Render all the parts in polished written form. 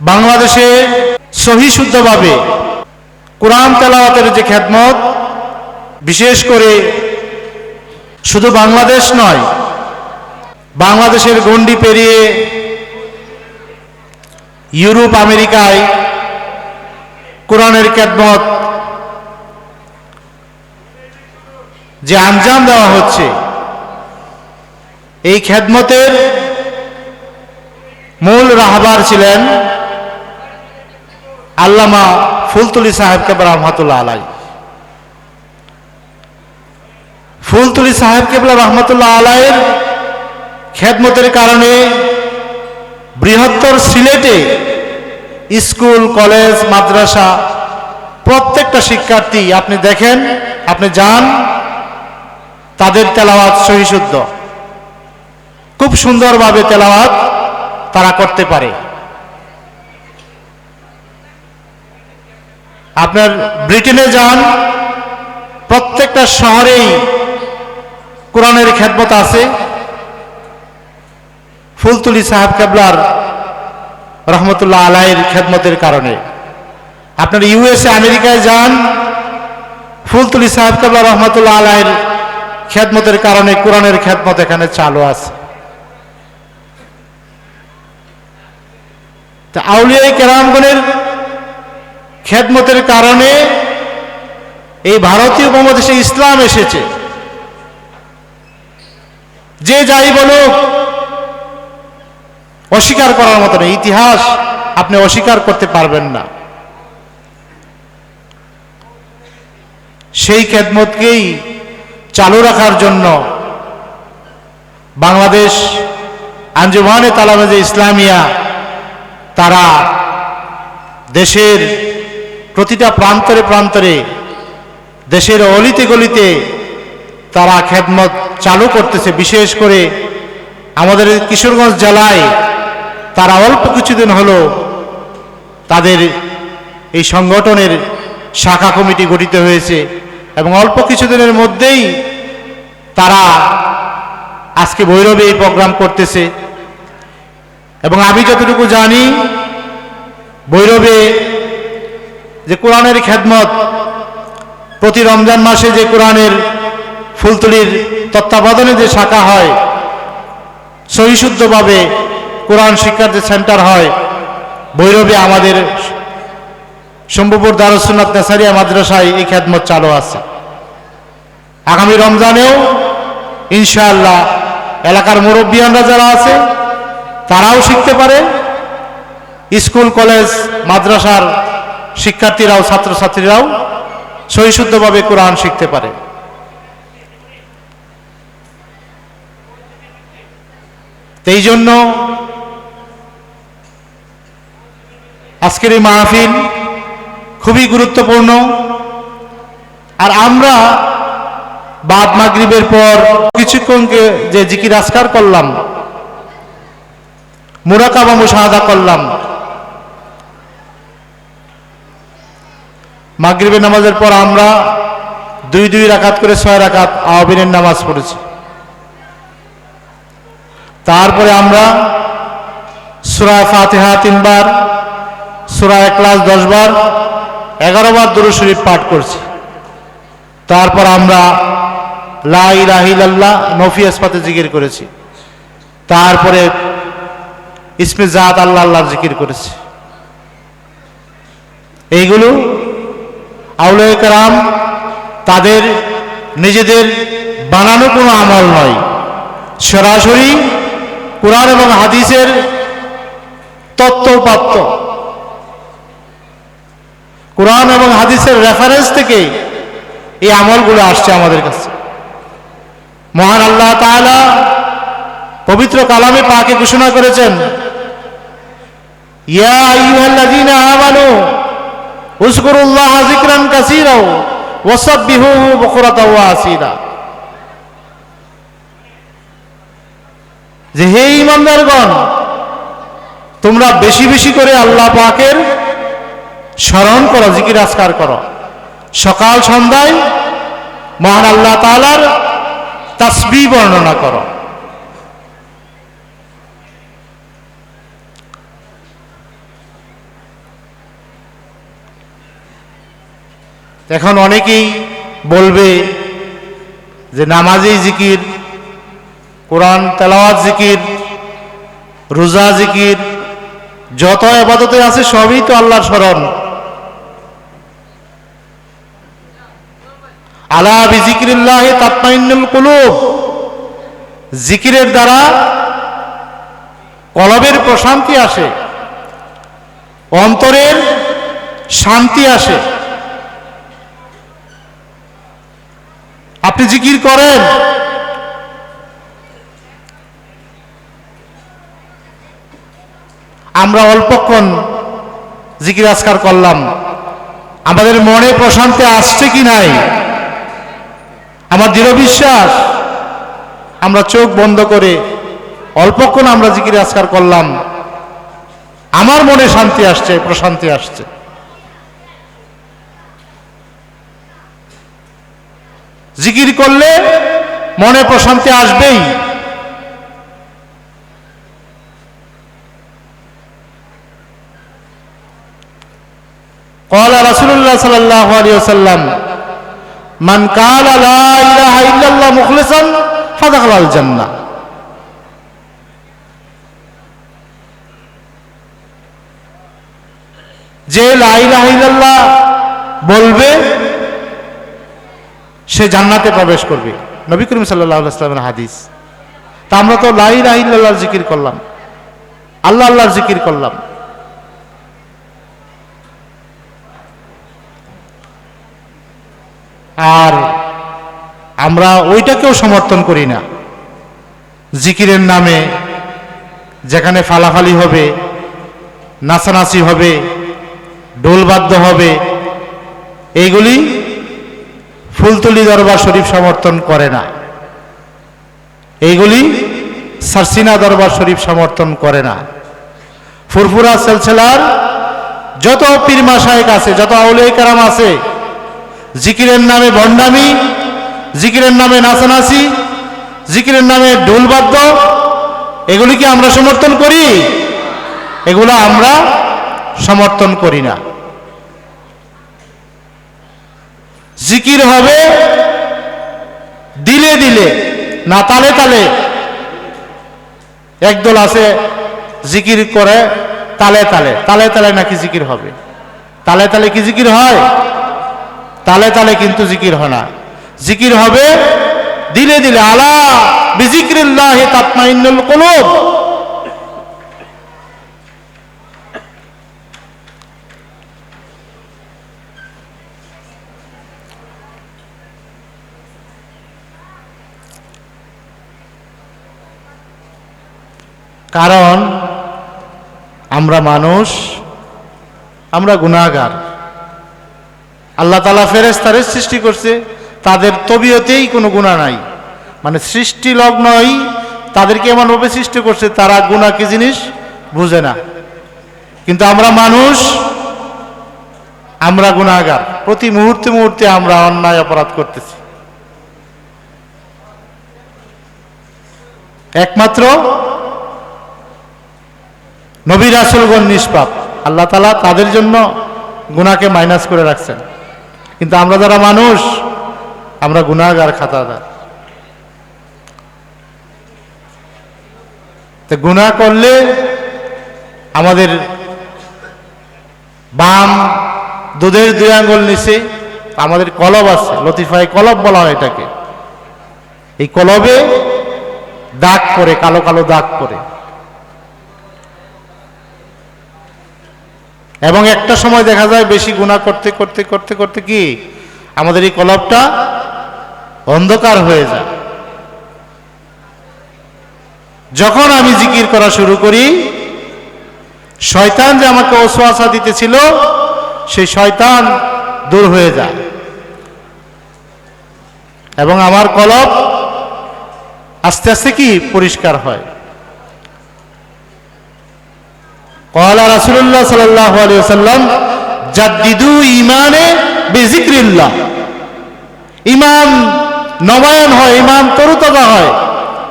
বাংলাদেশে সহি শুদ্ধভাবে কোরআন তেলাওয়াতের যে খেদমত, বিশেষ করে শুধু বাংলাদেশ নয়, বাংলাদেশের গণ্ডি পেরিয়ে ইউরোপ আমেরিকায় কোরআনের খেদমত যে আঞ্জাম দেওয়া হচ্ছে, এই খেদমতের মূল রাহবার ছিলেন আল্লামা ফুলতুলি সাহেব কেবলা রহমাতুল্লাহ আলাই। ফুলতুলি সাহেব কেবলা রহমাতুল্লাহ আলাইয়ের খেদমতের কারণে বৃহত্তর সিলেটে স্কুল, কলেজ, মাদ্রাসা প্রত্যেকটা শিক্ষার্থী আপনি দেখেন, আপনি যান, তাদের তেলাওয়াত সহিশুদ্ধ, খুব সুন্দরভাবে তেলাওয়াত তারা করতে পারে। আপনার ব্রিটেনে যান, প্রত্যেকটা শহরেই কোরআনের খেদমত আছে ফুলতুলি সাহেব কেবলার রহমতুল্লাহ আলাইয়ের খেদমতের কারণে। আপনার ইউএসএ আমেরিকায় যান, ফুলতুলি সাহেব কেবলা রহমতুল্লাহ আলাইয়ের খেদমতের কারণে কোরআনের খেদমত এখানে চালু আছে। তা আউলিয়া কেরামগণের খেদমতের কারণে এই ভারতীয় উপমহাদেশে ইসলাম এসেছে। যে যাই বলুক, অস্বীকার করার মতো নেই, ইতিহাস আপনি অস্বীকার করতে পারবেন না। সেই খেদমতকেই চালু রাখার জন্য বাংলাদেশ আঞ্জুমানে তালাবাজে ইসলামিয়া তারা দেশের প্রতিটা প্রান্তরে প্রান্তরে, দেশের অলিতে গলিতে তারা খেদমত চালু করতেছে। বিশেষ করে আমাদের কিশোরগঞ্জ জেলায় তারা অল্প কিছুদিন হলো তাদের এই সংগঠনের শাখা কমিটি গঠিত হয়েছে এবং অল্প কিছুদিনের মধ্যেই তারা আজকে ভৈরবে এই প্রোগ্রাম করতেছে। এবং আমি যতটুকু জানি, ভৈরবে যে কোরআনের খেদমত প্রতি রমজান মাসে যে কোরআনের ফুলতুলির তত্ত্বাবধানে যে শাখা হয়, সহিশুদ্ধভাবে কোরআন শিক্ষার যে সেন্টার হয়, ভৈরবে আমাদের শম্ভুপুর দারুস সুন্নাত নেসারিয়া মাদ্রাসায় এই খেদমত চালু আছে। আগামী রমজানেও ইনশাআল্লাহ এলাকার মুরব্বিয়ানরা যারা আছে তারাও শিখতে পারে, স্কুল, কলেজ, মাদ্রাসার শিক্ষার্থীরাও, ছাত্রছাত্রীরাও সহিশুদ্ধভাবে কোরআন শিখতে পারে। এই জন্য আজকের এই মাহফিল খুবই গুরুত্বপূর্ণ। আর আমরা বাদ মাগরিবের পর কিছুক্ষণকে যে জিকির আজকার করলাম, মুরাকাবা মুশাহাদা করলাম, মাগরিবের নামাজের পর আমরা 2 রাকাত করে 6 রাকাত আওয়াবিনের নামাজ পড়েছি। তারপরে আমরা সূরা ফাতিহা 3 বার, সূরা ইখলাস 10 বার, 11 বার দুরূদ শরীফ পাঠ করছি। তারপর আমরা লা ইলাহা ইল্লাল্লাহ নফি আসবাতে জিকির করেছি। তারপরে ইসমে জাত আল্লাহ আল্লাহর জিকির করেছি। এইগুলো আউলিয়া কেরাম তাদের নিজেদের বানানো কোনো আমল নয়, সরাসরি কোরআন এবং হাদিসের তত্ত্বপাত্য, কোরআন এবং হাদিসের রেফারেন্স থেকে এই আমলগুলো আসছে আমাদের কাছে। মহান আল্লাহ তাআলা পবিত্র কালামে পাকে ঘোষণা করেছেন, ইয়া আইয়ুহাল্লাযীনা আমানু উযকুরুল্লাহা যিকরান কাসীরা ওয়াসাব্বিহুহু বুকরাতাও ওয়া আসীলা। যে হে ঈমানদারগণ, তোমরা বেশি বেশি করে আল্লাহ পাকের স্মরণ করো, জিকির আজকার করো, সকাল সন্ধ্যায় মহান আল্লাহ তাআলার তাসবিহ বর্ণনা করো। এখন অনেকেই বলবে যে নামাজি জিকির, কোরআন তেলাওয়াত জিকির, রোজা জিকির, যত ইবাদতে আছে সবই তো আল্লাহর স্মরণ। আলা বিজিক্রিল্লাহি তাতমাইন্নুল কুলুব, জিকিরের দ্বারা কলবের প্রশান্তি আসে, অন্তরের শান্তি আসে। আপনি জিকির করেন, আমরা অল্পক্ষণ জিকির আজকার করলাম, আমাদের মনে প্রশান্তি আসছে কি নাই? আমার দৃঢ় বিশ্বাস, আমরা চোখ বন্ধ করে অল্পক্ষণ আমরা জিকির আজকার করলাম, আমার মনে শান্তি আসছে, প্রশান্তি আসছে। জিকির করলে মনে প্রশান্তি আসবেই। قال رسول الله صلى الله عليه وسلم من قال لا اله الا الله مخلصا فدخل الجنه। যে লা ইলাহা ইল্লাল্লাহ বলবে সে জান্নাতে প্রবেশ করবে, নবী করিম সাল্লাল্লাহু আলাইহি ওয়াসাল্লামের হাদিস। তা আমরা তো লা ইলাহা ইল্লাল্লাহর জিকির করলাম, আল্লাহ আল্লাহর জিকির করলাম, আর আমরা ওইটাকেও সমর্থন করি না। জিকিরের নামে যেখানে ফালাফালি হবে, নাচানাচি হবে, ঢোলবাদ্য হবে, এইগুলি ফুলতলি দরবার শরীফ সমর্থন করে না, এইগুলি সারসিনা দরবার শরীফ সমর্থন করে না। ফুরফুরা সিলসিলার যত পীর মাশায়েখ আছে, যত আউলিয়া কেরাম আছে, জিকিরের নামে ভণ্ডামি, জিকিরের নামে নাচানাচি, জিকিরের নামে ঢোলবাদ্য, এগুলি কি আমরা সমর্থন করি? এগুলো আমরা সমর্থন করি না। জিকির হবে দিলে দিলে, না তালে তালে। একদল আছে জিকির করে তালে তালে, তালে তালে নাকি জিকির হবে? তালে তালে কি জিকির হয়? তালে তালে কিন্তু জিকির হয় না। জিকির হবে দিলে দিলে। আলা বিজিক্রিল্লাহি তাতমাইন্নুল কুলুব। কারণ আমরা মানুষ, আমরা গুনাহগার। আল্লাহ তাআলা ফেরেশতাদের সৃষ্টি করছে, তাদের তবিয়তেই কোনো গুনাহ নাই, মানে সৃষ্টি লগ্নই তাদেরকে এমনভাবে সৃষ্টি করছে তারা গুনাহ কি জিনিস বুঝে না। কিন্তু আমরা মানুষ, আমরা গুনাহগার, প্রতি মুহূর্তে মুহূর্তে আমরা অন্যায় অপরাধ করতেছি। একমাত্র নবী রাসূলগণ নিষ্পাপ, আল্লাহ তাআলা তাদের জন্য গুনাহকে মাইনাস করে রাখছেন। কিন্তু আমরা যারা মানুষ, আমরা গুনাহগার, খাতাদার। তো গুনাহ করলে আমাদের বাম দুধের 2 আঙ্গুল নিচে আমাদের কলব আছে, লতিফায় কলব বলা হয় এটাকে। এই কলবে দাগ পড়ে, কালো কালো দাগ পড়ে, এবং একটা সময় দেখা যায় বেশি গুনাহ করতে করতে করতে করতে কি আমাদের এই কলবটা অন্ধকার হয়ে যায়। যখন আমি জিকির করা শুরু করি, শয়তান যে আমাকে ওয়াসওয়াসা দিতেছিল সেই শয়তান দূর হয়ে যায় এবং আমার কলব আস্তে আস্তে কি পরিষ্কার হয়। قال رسول الله صلى الله عليه وسلم جددوا ঈমানে বিযিকরিল্লাহ। ঈমান নবায়ন হয়, ঈমান তরুতাজা হয়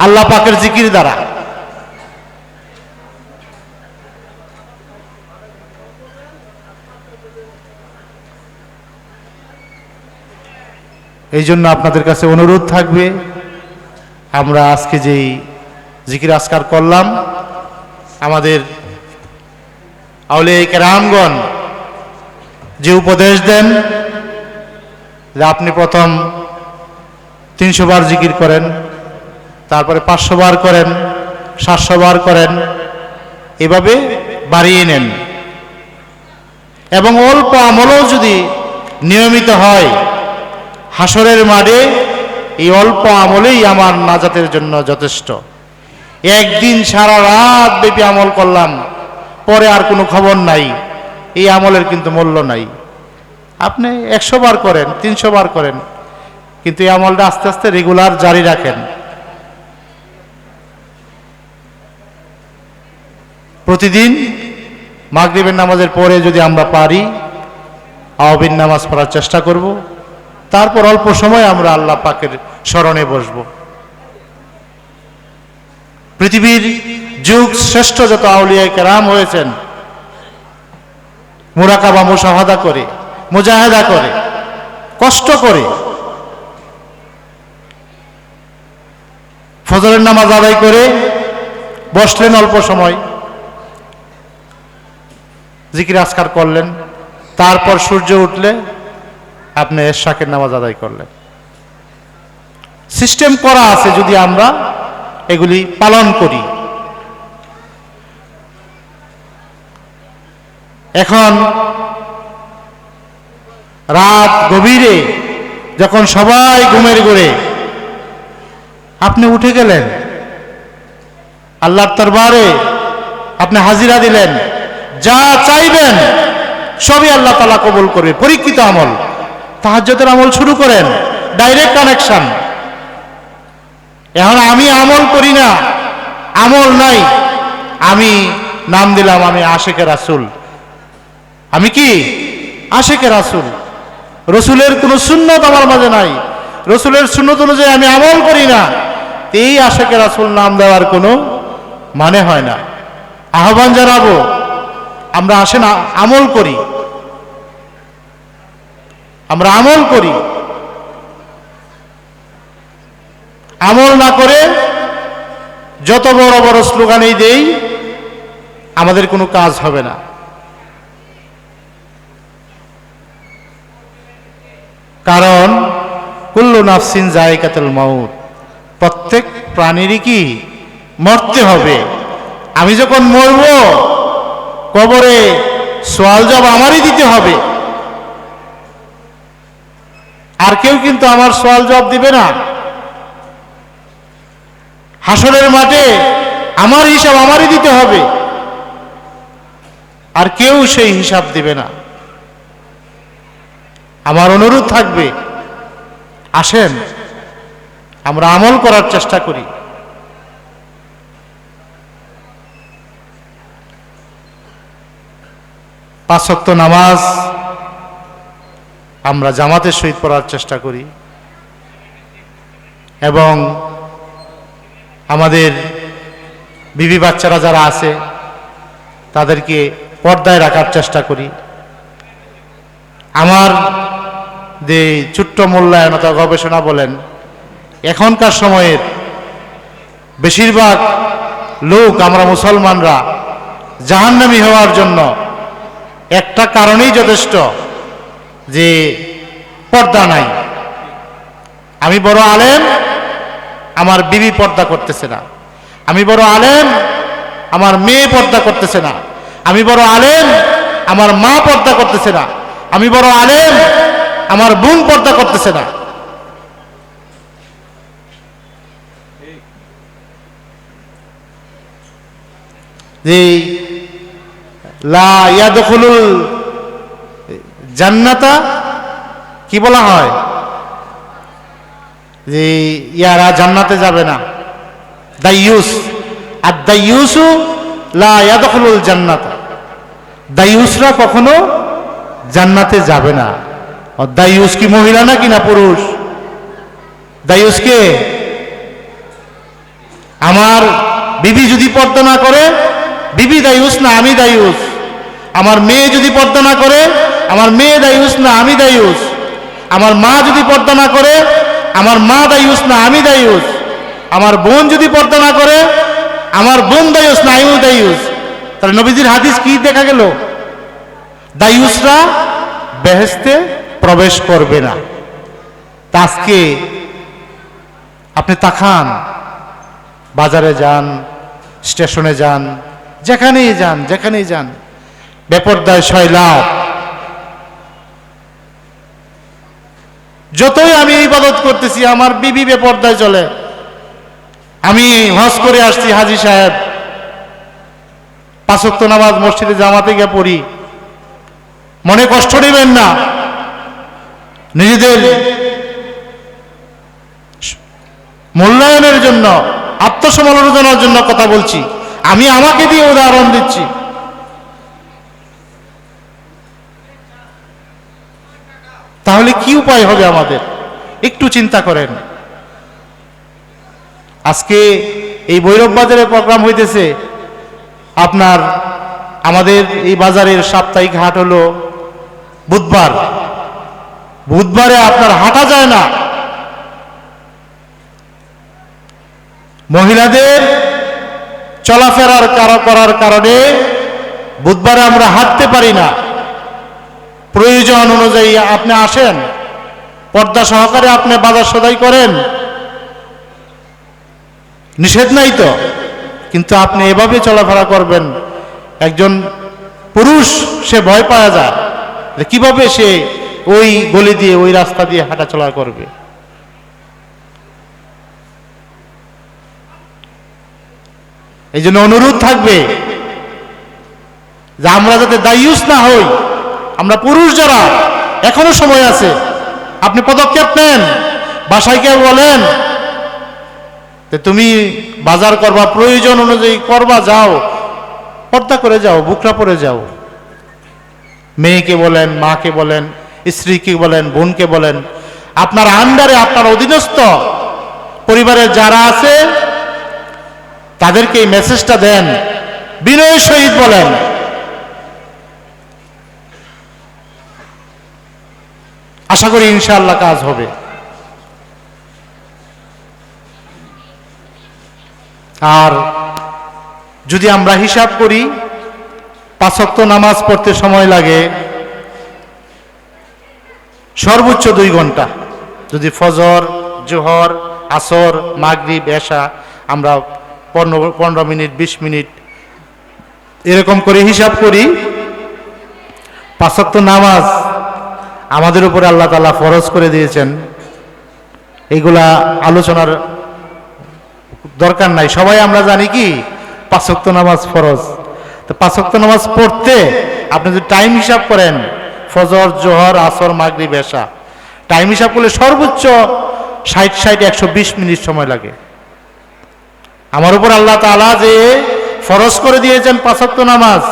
আল্লাহ পাকের জিকির দ্বারা। এই জন্য আপনাদের কাছে অনুরোধ থাকবে, আমরা আজকে যেই জিকির আজকার করলাম, আমাদের আউলিয়া কেরামগণ যে উপদেশ দেন যে আপনি প্রথম 300 বার জিকির করেন, তারপরে 500 বার করেন, 700 বার করেন, এভাবে বাড়িয়ে নেন। এবং অল্প আমলও যদি নিয়মিত হয়, হাসরের মাঠে এই অল্প আমলেই আমার নাজাতের জন্য যথেষ্ট। একদিন সারা রাত ব্যাপী আমল করলাম, পরে আর কোনো খবর নাই, এই আমলের কিন্তু মূল্য নাই। আপনি 100 বার করেন, 300 বার করেন, কিন্তু এই আমলটা আস্তে আস্তে রেগুলার জারি রাখেন। প্রতিদিন মাগরিবের নামাজের পরে যদি আমরা পারি আওয়াবিন নামাজ পড়ার চেষ্টা করব, তারপর অল্প সময় আমরা আল্লাহ পাকের স্মরণে বসব। পৃথিবীর যুগ শ্রেষ্ঠ যত আউলিয়া কেরাম হয়েছেন, মুরাকাবা মুশাহাদা করে, মুজাহাদা করে, কষ্ট করে ফজরের নামাজ আদায় করে বসলেন, অল্প সময় জিকির আজকার করলেন, তারপর সূর্য উঠলে আপনি এশাকের নামাজ আদায় করলেন। সিস্টেম করা আছে, যদি আমরা এগুলি পালন করি। এখন রাত গভীরে যখন সবাই ঘুমের ঘোরে আপনি উঠে গেলেন, আল্লাহর দরবারে আপনি হাজিরা দিলেন, যা চাইবেন সবই আল্লাহ তাআলা কবুল করবে। পরীক্ষিত আমল, তাহাজ্জুদের আমল শুরু করেন, ডাইরেক্ট কানেকশন। এখন আমি আমল করি না, আমল নাই, আমি নাম দিলাম আমি আশিকে রাসূল। আমি কি আশিকে রাসূল? রসুলের কোনো সুন্নত আমার মাঝে নাই, রসুলের সুন্নত অনুযায়ী আমি আমল করি না, এই আশিকে রাসূল নাম দেওয়ার কোনো মানে হয় না। আহ্বান জানাবো, আমরা আসেন আমল করি, আমরা আমল করি। আমল না করে যত বড় বড় স্লোগানই দেই, আমাদের কোনো কাজ হবে না। কারণ কুল্লু নাফসিন যায়কাতুল মাউত, প্রত্যেক প্রাণীরই কি মরতে হবে। আমি যখন মরব, কবরে সওয়াল জবাব আমারই দিতে হবে, আর কেউ কিন্তু আমার সওয়াল জবাব দিবে না। হাসরের মাঠে আমার হিসাব আমারই দিতে হবে, আর কেউ সেই হিসাব দিবে না। আমার অনুরোধ থাকবে, আসেন আমরা আমল করার চেষ্টা করি। পাঁচ ওয়াক্ত নামাজ আমরা জামাতের সহিত পড়ার চেষ্টা করি, এবং আমাদের বিবি বাচ্চারা যারা আছে তাদেরকে পর্দায় রাখার চেষ্টা করি। আমার যে ছোট্ট মূল্যায়ন অথবা গবেষণা বলেন, এখনকার সময়ের বেশিরভাগ লোক, আমরা মুসলমানরা জাহান্নামী হওয়ার জন্য একটা কারণেই যথেষ্ট, যে পর্দা নাই। আমি বড় আলেম, আমার বিবি পর্দা করতেছে না। আমি বড় আলেম, আমার মেয়ে পর্দা করতেছে না। আমি বড় আলেম, আমার মা পর্দা করতেছে না। আমি বড় আলেম, আমার বোন পর্দা করতেছে না। যে লা ইয়াদখুলুল জান্নাতা কি বলা হয়, যে ইয়ারা জান্নাতে যাবে না, দাইয়ুস। আর দাইয়ুসু লা ইয়াদখুলুল জান্নাতা, দাইয়ুসরা কখনো জান্নাতে যাবে না। আর দাইয়ুস কি মহিলা নাকি না পুরুষ? দাইয়ুস কে? আমার বিবি যদি পর্দা না করে, বিবি দাইয়ুস না আমি দাইয়ুস। আমার মেয়ে যদি পর্দা না করে, আমার মেয়ে দাইয়ুস না আমি দাইয়ুস। আমার মা যদি পর্দা না করে, আমার মা দায়ুস না আমি দায়ুস। আমার বোন যদি পর্দা না করে, আমার বোন দায়ুস না আমিও দায়ুস। তাহলে নবীজির হাদিস কি দেখা গেল? দায়ুসরা বেহেশতে প্রবেশ করবে না। তা আজকে আপনি তাকান, বাজারে যান, স্টেশনে যান, যেখানেই যান বেপরদায় সয়লাভ। যতই আমি ইবাদত করতেছি, আমার বিবি বেপরদায় চলে। আমি হজ করে আসছি, হাজী সাহেব, 5 ওয়াক্ত নামাজ মসজিদে জামাতে গিয়ে পড়ি। মনে কষ্ট নেবেন না, নিজেদের মূল্যায়নের জন্য, আত্মসমালোচনার জন্য কথা বলছি। আমি আমাকে দিয়ে উদাহরণ দিচ্ছি। তাহলে কি উপায় হবে আমাদের? একটু চিন্তা করেন। আজকে এই ভৈরব বাজারে প্রোগ্রাম হইতেছে আপনার, আমাদের এই বাজারের সাপ্তাহিক হাট হলো বুধবার। বুধবারে আপনার হাঁটা যায় না। মহিলাদের চলাফেরার করার কারণে বুধবারে আমরা হাঁটতে পারি না। প্রয়োজন অনুযায়ী আপনি আসেন, পর্দা সহকারে আপনি বাজার সদাই করেন, নিষেধ নাই তো, কিন্তু আপনি এভাবে চলাফেরা করবেন। একজন পুরুষ সে ভয় পাওয়া যায়, কিভাবে সে ওই গলি দিয়ে, ওই রাস্তা দিয়ে হাঁটা চলা করবে। এই জন্য অনুরোধ থাকবে যে আমরা যাতে দায়ুস না হই। আমরা পুরুষ যারা, এখনো সময় আছে, আপনি পদক্ষেপ নেন। বাসায় কেউ বলেন যে তুমি বাজার করবা, প্রয়োজন অনুযায়ী করবা, যাও, পর্দা করে যাও, বুকরা পরে যাও। মেয়েকে বলেন, মাকে বলেন, স্ত্রীকে বলেন, বোনকে বলেন, আপনার আন্ডারে, আপনার অধীনস্থ পরিবারের যারা আছে তাদেরকে এই মেসেজটা দেন, বিনয়ের সহিত বলেন। আশা করি ইনশাআল্লাহ কাজ হবে। আর যদি আমরা হিসাব করি, 5 ওয়াক্ত নামাজ পড়তে সময় লাগে সর্বোচ্চ 2 ঘন্টা। যদি ফজর, জোহর, আসর, মাগরিব, এশা আমরা 15 মিনিট, 20 মিনিট এরকম করে হিসাব করি, 5 ওয়াক্ত নামাজ আমাদের উপরে আল্লাহ তাআলা ফরজ করে দিয়েছেন। এইগুলা আলোচনার দরকার নাই, সবাই আমরা জানি কি 5 ওয়াক্ত নামাজ ফরজ। তো 5 ওয়াক্ত নামাজ পড়তে আপনি যদি টাইম হিসাব করেন, ফজর, জোহর, আসর, মাগরিব, এশা, টাইম হিসাব করলে সর্বোচ্চ 120 মিনিট সময় লাগে। আমার উপর আল্লাহ তাআলা যে ফরজ করে দিয়েছেন 5 ওয়াক্ত নামাজ,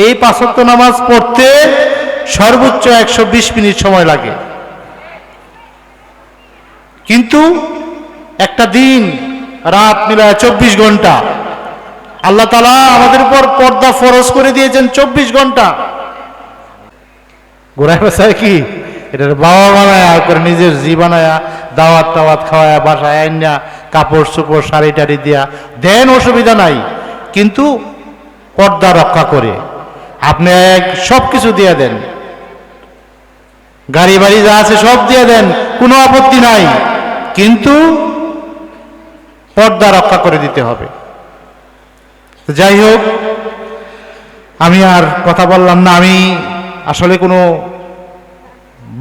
এই 5 ওয়াক্ত নামাজ পড়তে সর্বোচ্চ 120 মিনিট সময় লাগে। কিন্তু একটা দিন রাত মিলায় 24 ঘন্টা আল্লাহ তাআলা আমাদের উপর পর্দা ফরজ করে দিয়েছেন। 24 ঘন্টা গোড়ায় বাসায় কি এটার বাবা বানায় করে নিজের জি বানায়া, দাওয়াত টাওয়াত খাওয়ায়া, বাসায় আইনা কাপড় চোপড় শাড়ি টাড়ি দিয়া দেন, অসুবিধা নাই, কিন্তু পর্দা রক্ষা করে আপনি সব কিছু দিয়ে দেন, গাড়ি বাড়ি যা আছে সব দিয়ে দেন, কোনো আপত্তি নাই, কিন্তু পর্দা রক্ষা করে দিতে হবে। যাই হোক, আমি আর কথা বললাম না। আমি আসলে কোনো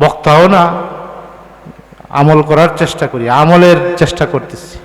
বক্তাও না, আমল করার চেষ্টা করি, আমলের চেষ্টা করতেছি।